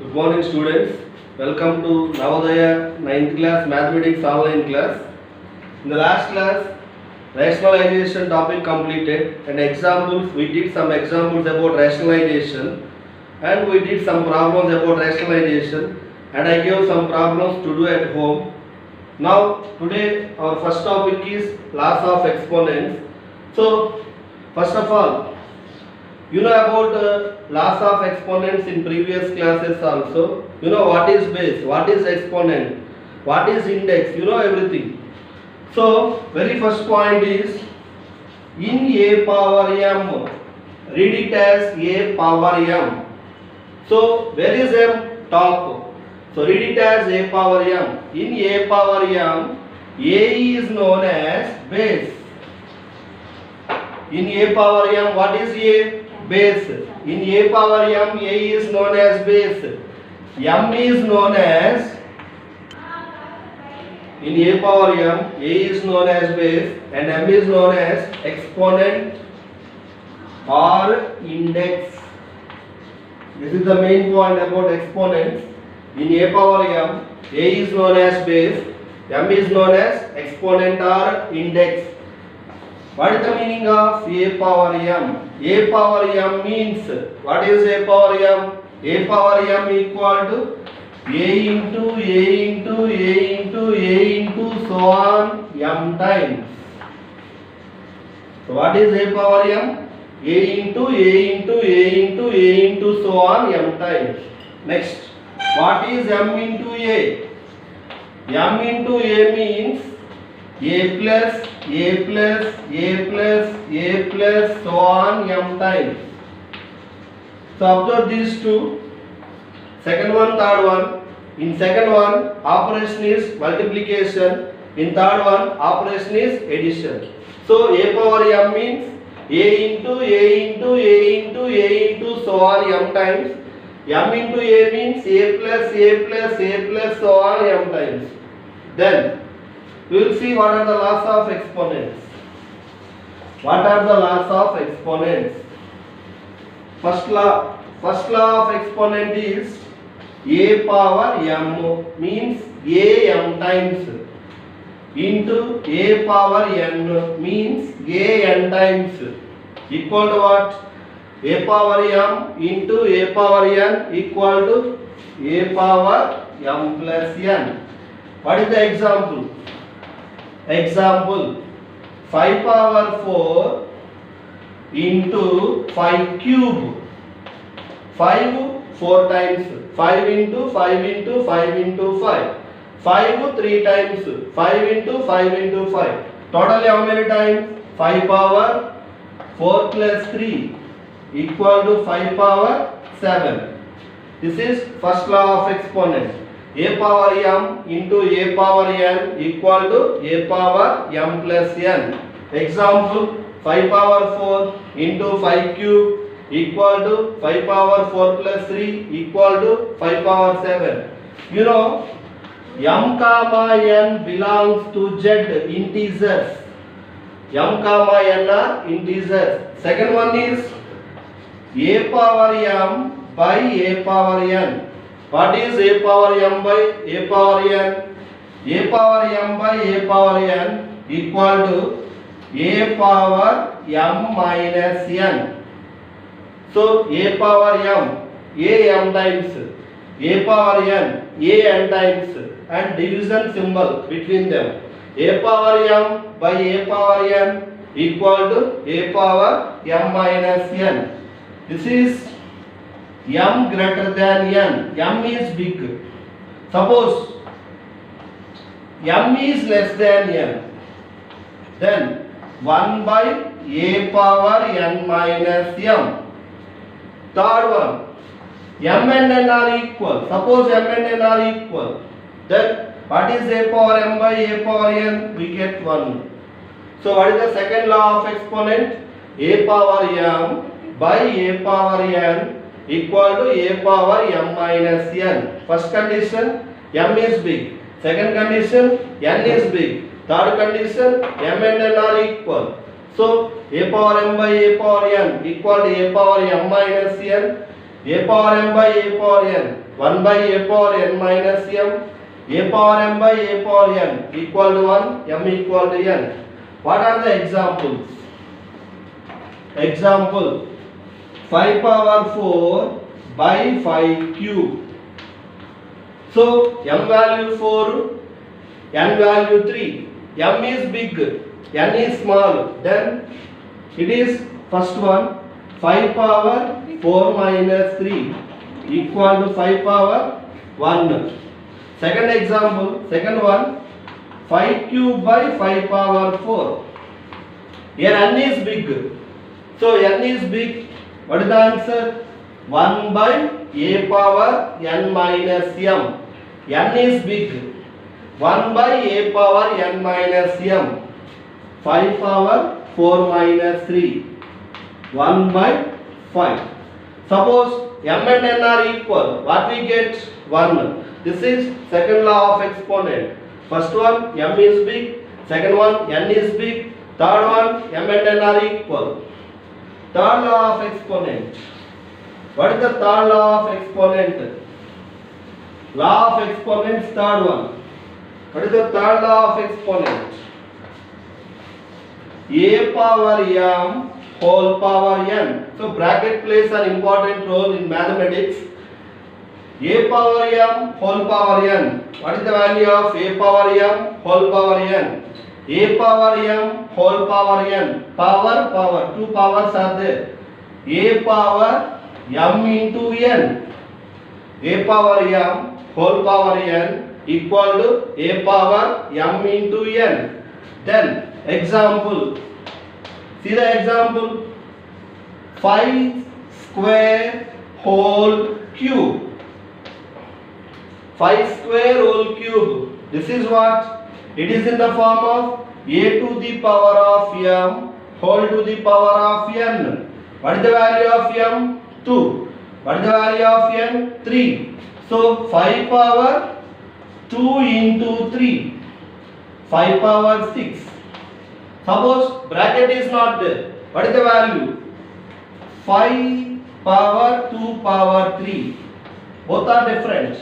Good morning, students. Welcome to Navodaya 9th class Mathematics online class. In the last class, rationalization topic completed and examples. We did some examples about rationalization and we did some problems about rationalization and I gave some problems to do at home. Now, today our first topic is laws of exponents. So, first of all, you know about laws of exponents in previous classes also. You know what is base, what is exponent, what is index, you know everything. So, very first point is in a power m, read it as a power m. So, where is m? Top. So, read it as a power m. In a power m, a is known as base. In a power m, what is a? Base. In a power m, a is known as base. M is known as, in a power m, a is known as base and m is known as exponent or index. This is the main point about exponents. In a power m, a is known as base, m is known as exponent or index. What is the meaning of a power m? A power m means, what is a power m? A power m equal to a into a into a into a into so on m times. So what is a power m? A into a into a into a into so on m times. Next, what is m into a? M into a means a plus a plus a plus a plus so on m times. So observe these two. Second one, third one. In second one, operation is multiplication. In third one, operation is addition. So a power m means a into a into a into a into so on m times. M into a means a plus a plus a plus so on m times. Then we will see what are the laws of exponents. What are the laws of exponents? First law of exponent is a power m means a m times into a power n means a n times equal to what? A power m into a power n equal to a power m plus n. What is the example? Example, 5 power 4 into 5 cube. 5 4 times, 5 into 5 into 5 into 5. 5 3 times, 5 into 5 into 5. Totally how many times? 5 power 4 plus 3 equal to 5 power 7. This is first law of exponent. A power m into a power n equal to a power m plus n. Example, 5 power 4 into 5 cube equal to 5 power 4 plus 3 equal to 5 power 7. You know, m comma n belongs to z integers. M comma n are integers. Second one is a power m by a power n. What is a power m by a power n? A power m by a power n equal to a power m minus n. So a power m, a m times, a power n, a n times and division symbol between them. A power m by a power n equal to a power m minus n. This is m greater than n. M is big. Suppose m is less than n, then 1 by a power n minus m. Third one, m and n are equal. Suppose m and n are equal, then what is a power m by a power n? We get 1. So what is the second law of exponent? A power m by a power n equal to a power m minus n. First condition, m is big. Second condition, n is big. Third condition, m and n are equal. So a power m by a power n equal to a power m minus n. a power m by a power n, 1 by a power n minus m, a power m by a power n equal to 1, m equal to n. What are the examples? Example 5 power 4 by 5 cube. So m value 4, n value 3. M is big, n is small. Then it is first one 5 power 4 minus 3 equal to 5 power 1. Second example, second one 5 cube by 5 power 4. Here n is big. So n is big. What is the answer? 1 by a power n minus m. N is big. 1 by a power n minus m. 5 power 4 minus 3. 1 by 5. Suppose m and n are equal. What we get? 1. This is second law of exponent. First one m is big. Second one n is big. Third one m and n are equal. Third law of exponent. What is the third law of exponent? Law of exponents, third one. What is the third law of exponent? A power m whole power n. So bracket plays an important role in mathematics. A power m whole power n. What is the value of a power m whole power n? A power m whole power n. Power, two powers are there. A power m into n. A power m whole power n equal to a power m into n. Then example. See the example. 5 square whole cube. 5 square whole cube. This is what? It is in the form of a to the power of m whole to the power of n. What is the value of m? 2. What is the value of n? 3. So 5 power 2 into 3. 5 power 6. Suppose bracket is not there. What is the value? 5 power 2 power 3. Both are different.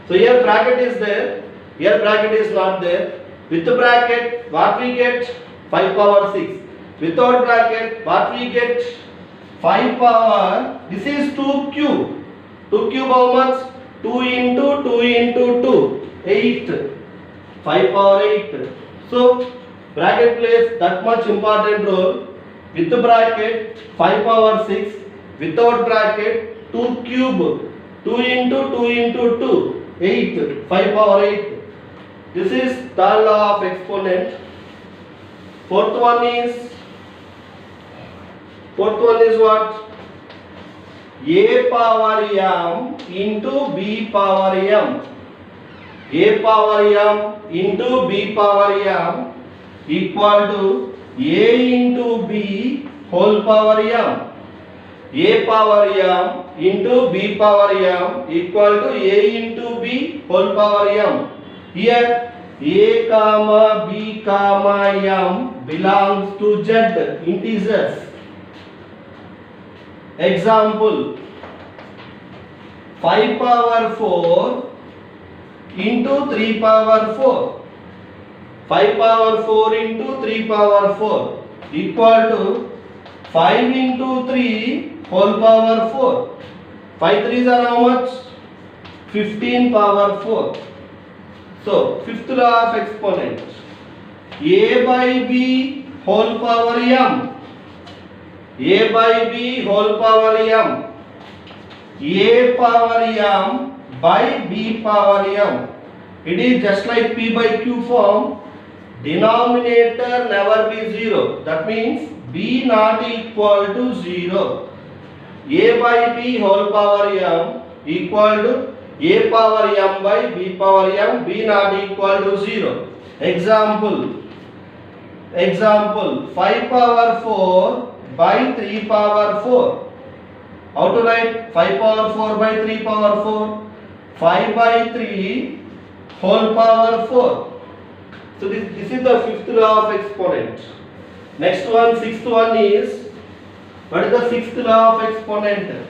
So here bracket is there. Here bracket is not there. With the bracket, what we get? 5 power 6. Without bracket, what we get? 5 power. This is 2 cube. 2 cube how much? 2 into 2 into 2. 8. 5 power 8. So bracket plays that much important role. With the bracket 5 power 6. Without bracket 2 cube. 2 into 2 into 2. 8. 5 power 8. This is third law of exponent. Fourth one is what? A power m into b power m. A power m into b power m equal to a into b whole power m. A power m into b power m equal to a into b whole power m. Here a comma b comma m belongs to z integers. Example 5 power 4 into 3 power 4. 5 power 4 into 3 power 4 equal to 5 into 3 whole power 4. 5 3s are how much? 15 power 4. So fifth law of exponent. A by b whole power m. A by b whole power m. A power m by b power m. It is just like p by q form. Denominator never be 0. That means b not equal to 0. A by b whole power m equal to a power m by b power m. B not equal to 0. Example 5 power 4 by 3 power 4. How to write 5 power 4 by 3 power 4? 5 by 3 whole power 4. So this is the fifth law of exponent. Next one, sixth one is, what is the sixth law of exponent?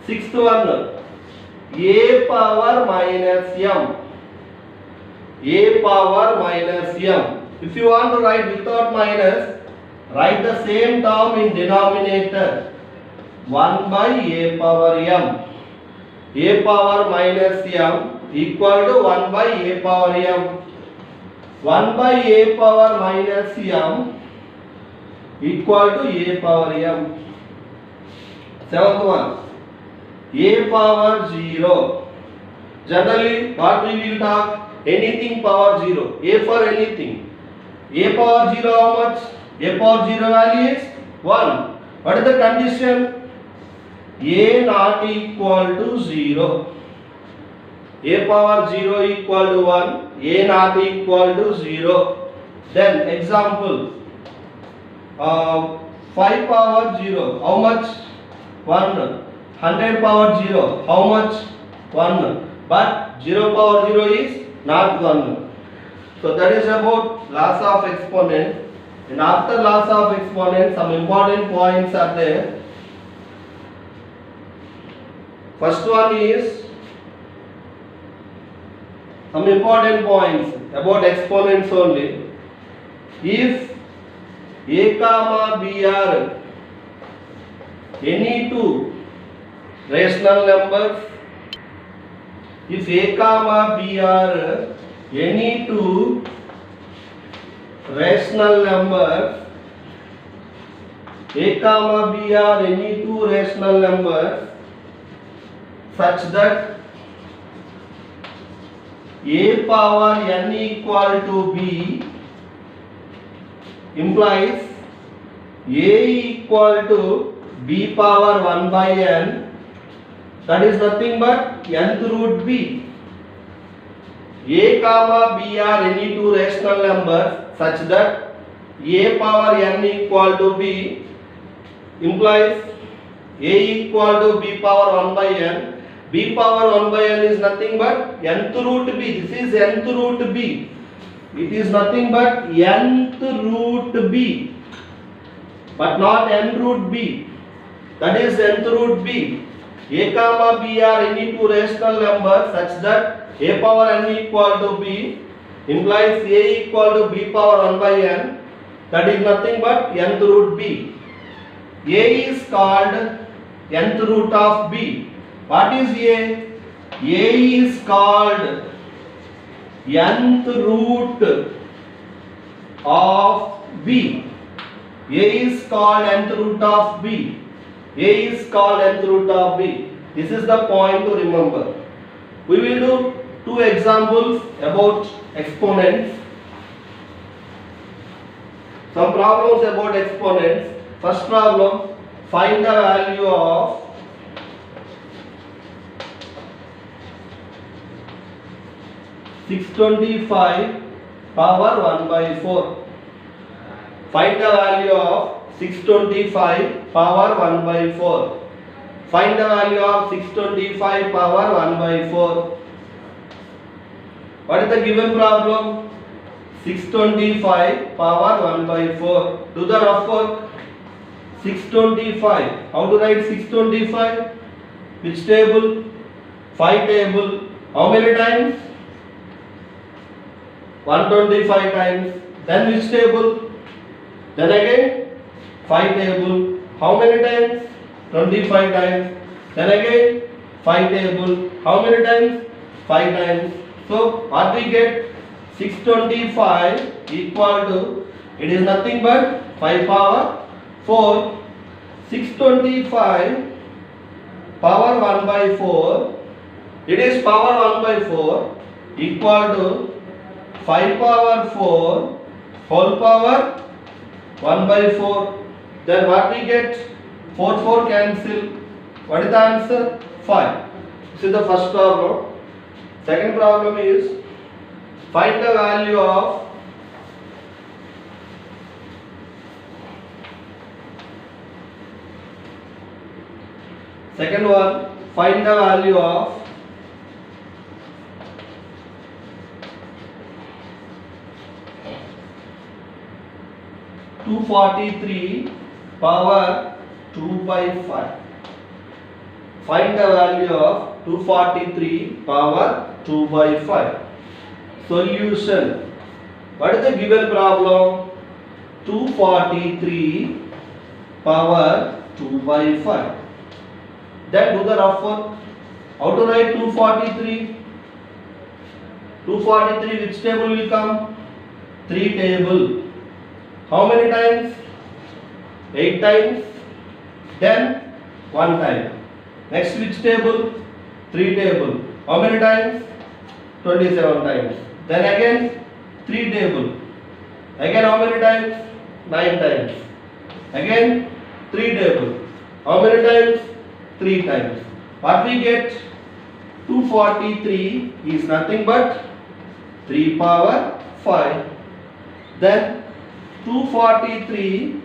Sixth one, a power minus m. A power minus m. If you want to write without minus, write the same term in denominator. 1 by a power m. A power minus m equal to 1 by a power m. 1 by a power minus m equal to a power m. Seventh one, a power 0. Generally, what we will talk? Anything power 0. A for anything. A power 0 how much? A power 0 value is 1. What is the condition? A not equal to 0. A power 0 equal to 1. A not equal to 0. Then example, 5 power 0 how much? 1. 100 power 0 how much? 1. But 0 power 0 is not 1. So that is about loss of exponent. And after loss of exponent, some important points are there. First one is some important points about exponents only. If a comma b are any two rational numbers, if a comma b are any two rational numbers, a comma b are any two rational numbers such that a power n equal to b implies a equal to b power 1 by n, that is nothing but nth root b. A comma b are any two rational numbers such that a power n equal to b implies a equal to b power 1 by n. B power 1 by n is nothing but nth root b. This is nth root b. It is nothing but nth root b, but not n root b. That is nth root b. A comma b are any two rational numbers such that a power n equal to b implies a equal to b power 1 by n. That is nothing but nth root b. A is called nth root of b. What is a? A is called nth root of b. A is called nth root of b. A is called nth root of b. This is the point to remember. We will do two examples about exponents. Some problems about exponents. First problem, find the value of 625 power 1 by 4. Find the value of 625 power 1 by 4. Find the value of 625 power 1 by 4. What is the given problem? 625 power 1 by 4. Do the rough work. 625. How to write 625? Which table? 5 table. How many times? 125 times. Then which table? Then again 5 table. How many times? 25 times. Then again 5 table. How many times? 5 times. So what we get? 625 equal to, it is nothing but 5 power 4. 625 power 1 by 4. It is power 1 by 4 equal to 5 power 4 whole power 1 by 4. Then what we get? 4 cancel. What is the answer? 5. This is the first problem. Second problem is find the value of second one. Find the value of 243 power 2 by 5. Find the value of 243 power 2 by 5. Solution. What is the given problem? 243 power 2 by 5. Then do the rough work. How to write 243? 243 which table will come? 3 table. How many times? 8 times. Then 1 time. Next which table? 3 table. How many times? 27 times. Then again 3 table. Again how many times? 9 times. Again 3 table. How many times? 3 times. What we get? 243 is nothing but 3 power 5. Then 243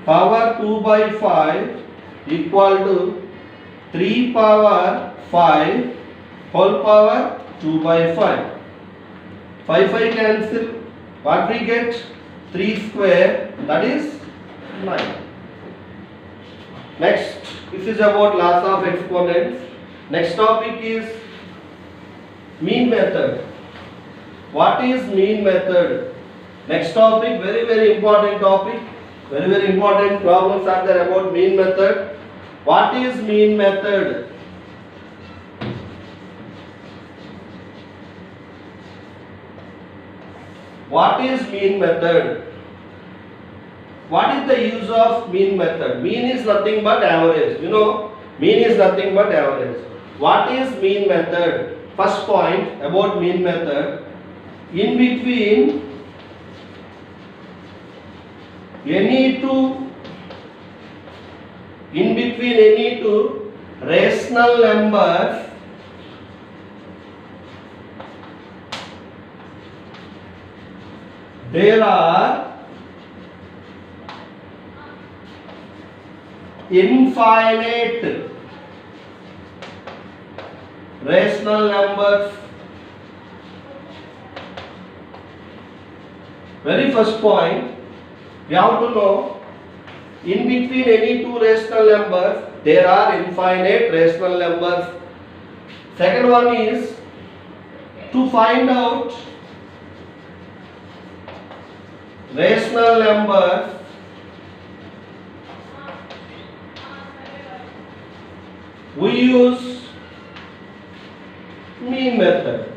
power 2 by 5 equal to 3 power 5 whole power 2 by 5. 5 cancel. What we get? 3 square, that is 9. Next, this is about loss of exponents. Next topic is mean method. What is mean method? Next topic, very important topic. Very important problems are there about mean method. What is mean method? What is mean method? What is the use of mean method? Mean is nothing but average. You know, mean is nothing but average. What is mean method? First point about mean method. In between any two rational numbers, there are infinite rational numbers. Very first point, we have to know, in between any two rational numbers, there are infinite rational numbers. Second one is to find out rational numbers we use mean method.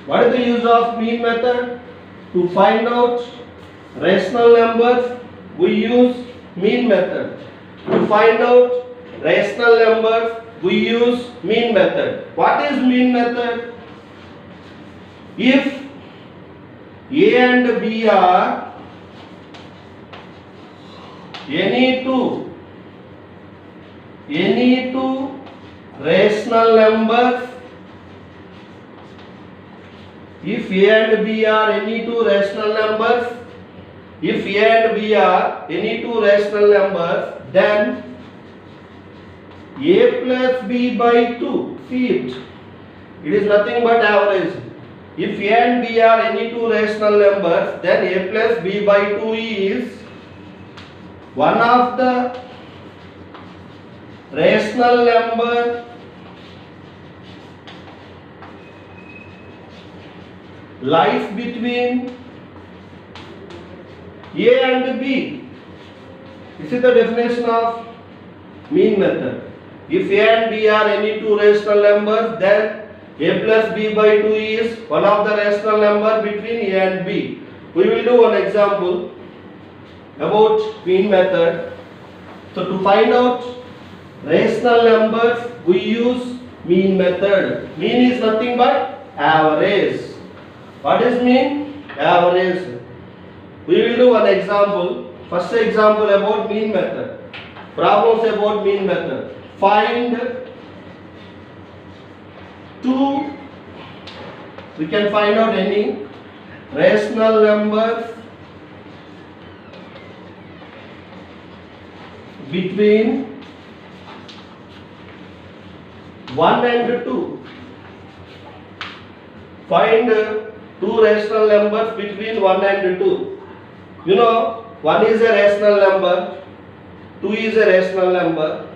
What is the use of mean method? To find out rational numbers we use mean method. To find out rational numbers we use mean method. What is mean method? If A and B are any two rational numbers, if A and B are any two rational numbers, if A and B are any two rational numbers, then A plus B by 2, see it is nothing but average. If A and B are any two rational numbers, then A plus B by 2 is one of the rational number lies between A and B. This is the definition of mean method. If A and B are any two rational numbers, then A plus B by 2 is one of the rational number between A and B. We will do one example about mean method. So to find out rational numbers we use mean method. Mean is nothing but average. What is mean? Average. We will do one example. First example about mean method. Problems about mean method. Find two, we can find out any rational numbers between 1 and 2. Find two rational numbers between 1 and 2. You know, 1 is a rational number, 2 is a rational number.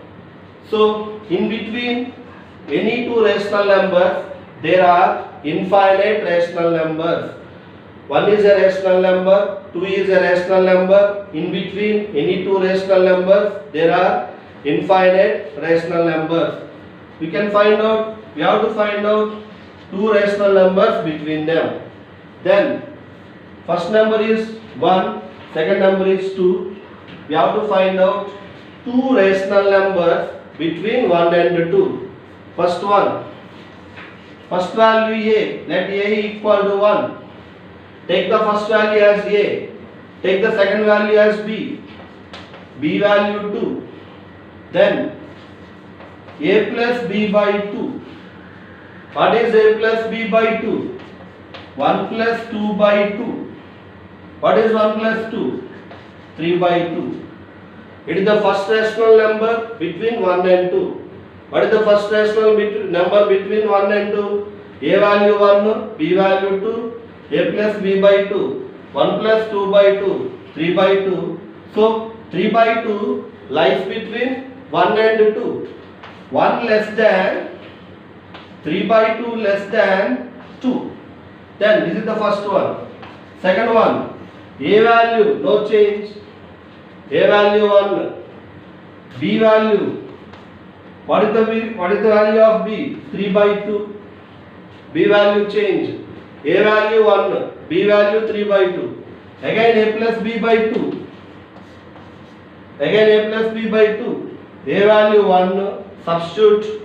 So in between any two rational numbers there are infinite rational numbers. One is a rational number, two is a rational number. In between any two rational numbers there are infinite rational numbers. We can find out, we have to find out two rational numbers between them. Then first number is 1, second number is 2. We have to find out two rational numbers between 1 and 2. First one, first value a, let a equal to 1. Take the first value as a, take the second value as b, b value 2. Then a plus b by 2. What is a plus b by 2? 1 plus 2 by 2. What is 1 plus 2? 3 by 2. It is the first rational number between 1 and 2. What is the first rational number between 1 and 2? A value 1, b value 2, a plus b by 2, 1 plus 2 by 2, 3 by 2. So 3 by 2 lies between 1 and 2. 1 less than, 3 by 2 less than 2. Then this is the first one. Second one, a value no change, a value 1, b value, what is the value of b? 3 by 2, b value change, a value 1, b value 3 by 2, again a plus b by 2, again a plus b by 2, a value 1, substitute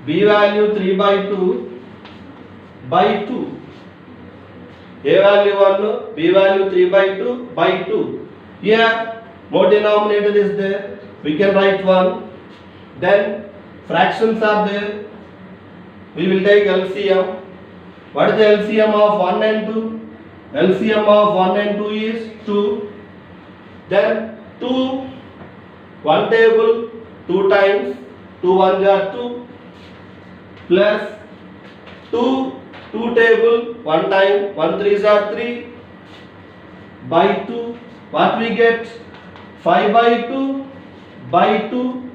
b value 3 by 2 by 2, a value 1, b value 3 by 2 by 2. Here more denominator is there, we can write 1. Then fractions are there, we will take LCM. What is the LCM of 1 and 2? LCM of 1 and 2 is 2. Then 2, 1 table 2 times, 2 1s are 2, plus 2, 2 table 1 time, 1 3s are 3, by 2. What we get? 5 by 2 by 2.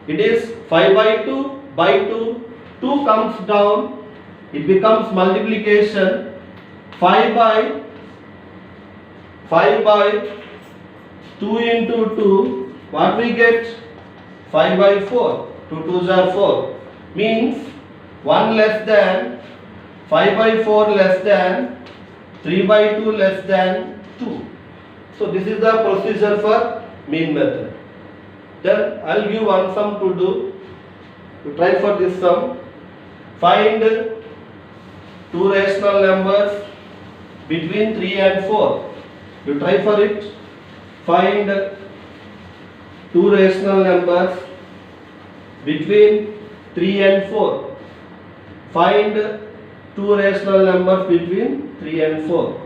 It is 5 by 2 by 2. 2 comes down, it becomes multiplication. 5 by 2 into 2, what we get? 5 by 4, 2 2s are 4, means 1 less than, 5 by 4 less than, 3 by 2 less than 2. So this is the procedure for mean method. Then I will give one sum to do. To try for this sum, find two rational numbers between 3 and 4. You try for it. Find two rational numbers between 3 and 4. Find two rational numbers between 3 and 4.